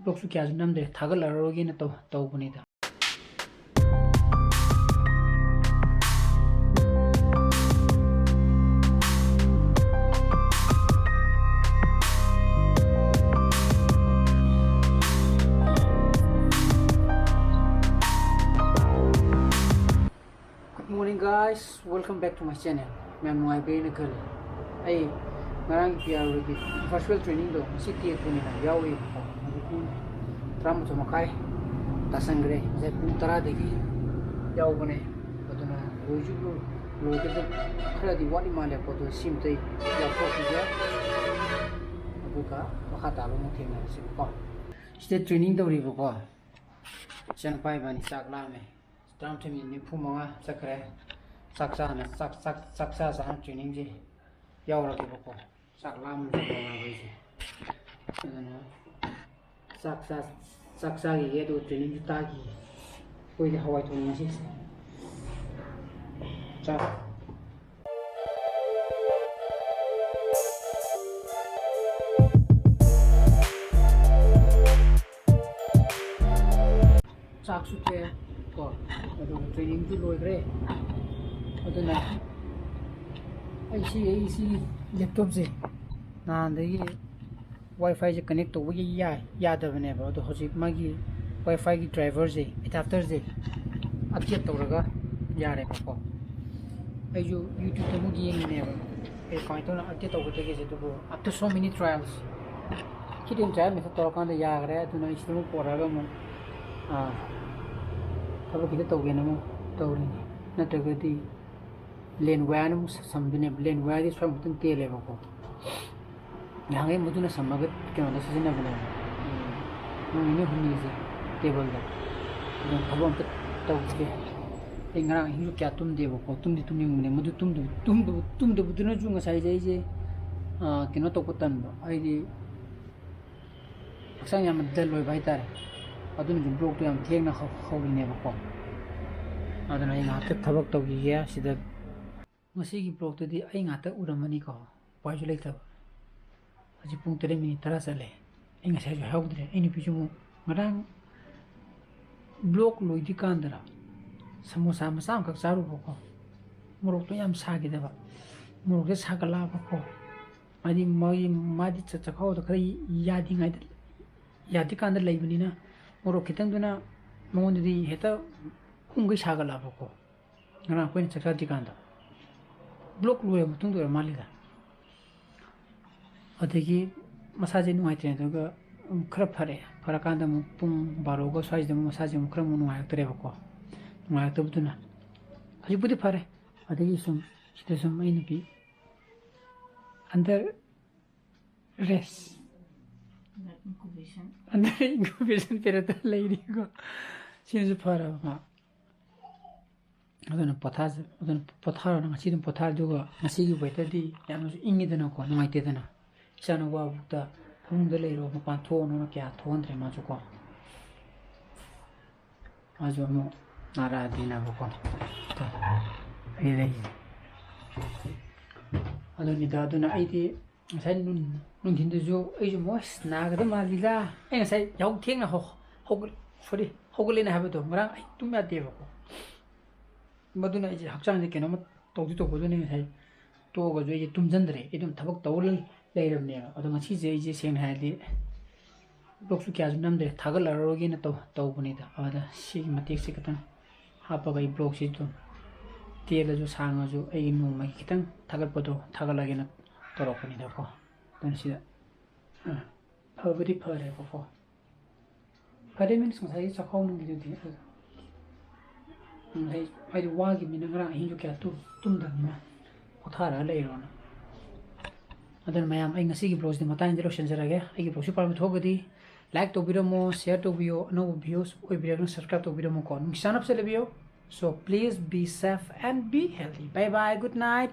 blog su kya namde thagal arogi na to bunida. Good morning guys, welcome back to my channel. I'm Mirang-Mahum. Hey, Mirang-Mahum virtual training do si ti tu ni na yawi ko. Tram to makai tasangre je puntara degi yaw bane aduna roju lo ke khara di wali male ko to simtai ya ko ya abuka makata lo mo thina si ko ste training do ri ko chen pai bani sak la me tram themi ni phu ma sakre saksa na saksa sa training ji yaw ra ko sak la mo ko ma bai ji aduna saksa gi ye do training ta gi koi de hawai to ni si cha sak su te ko do training ji loi gre aduna ai si laptop je na de gi Wi-Fi je connect to wi ya da bane ba to hoji magi Wi-Fi gi driver je adapter je update to raga ya re ko ai jo YouTube to mu gi ne ba e kai to na update to ge je to after so many trials kidin trial me to kan da ya gre to na isu ko ra ga mu thabo ki to ge na mu to ri na to ge di len wa na mu sam bine len wa di swam tun te le ba ko yang ini mungkin sama get kena ada sesuatu yang ini hunyi sih table dah, dan kalau kita tahu sih, enggak hidup kaya tum dia boko, tum ni mana, mudu tum betul na juga saya je, kena tahu kutan, ini, asalnya yang medal loy baiter, atau ni blog tu yang tiang nak kau ini boko, ada na yang hati tabak tahu dia sudah, masih blog tu dia, yang hati udah mani kau, paju lagi tahu. Aji pung 3 minit terasa le, enggak saya jauh deh. Ini pijumu, ngarang blok loy di kandara, samosa masam kak saru boko, muruk tu yang sah gitu ba, muruk tu sah kalah boko, adi madi cakau tu kari yadi kandar lagi bini na, muruk kita tu na mengundi di heta ungi sah kalah boko, ngarang aku ini cakap di kandar, blok loy betul tu ramali dah. 어떻게 마사지 누아이트네 그 크랩하래 파라칸다 뿡 바로고 사이즈 마사지 그런 거 누아이트래 갖고 누아이트부터나 아주 부디 파래 어떻게 좀 시대서 많이 비 under rest under incubation period 레이디고 신수 파라 막 어떤 포타라는 지금 포타르도 마시기 보이더디 야노 인기드나 거 누아이트드나 Chana wa buta hundale ro ma panto no kya thondre ma ju ko ajo mo nara dina ko to ai ado ni da na ai di sai nun din de jo ai jo mo na ga ma li la ai sai yau theng na ho sorry hogule na ha ba to ngrang ai tum ya de ko maduna ai hakchang de ke no ma to di to ko ne sai to go jo ai tum jandre ai dum thabak tawul लेरमने अदो ngasi je je seng haili blog su kya namde thagal arogi na to buni da ada si matik se katan hapa gai blog si to tiela jo sanga jo ai no ma kitang thagal podo thagal lagi na toro buni da ko dan si very pare ko pare means ngai sa khau ngi di ngai ai wa gi min ngra hin jo kya tum da ma pothara leiro na other ma'am I ngasi gi blog di mata introduction jarage ai gi blog si parmi thogadi like to video mo share to video no views oi video subscribe to video mo kon sign up se le video so please be safe and be healthy bye bye good night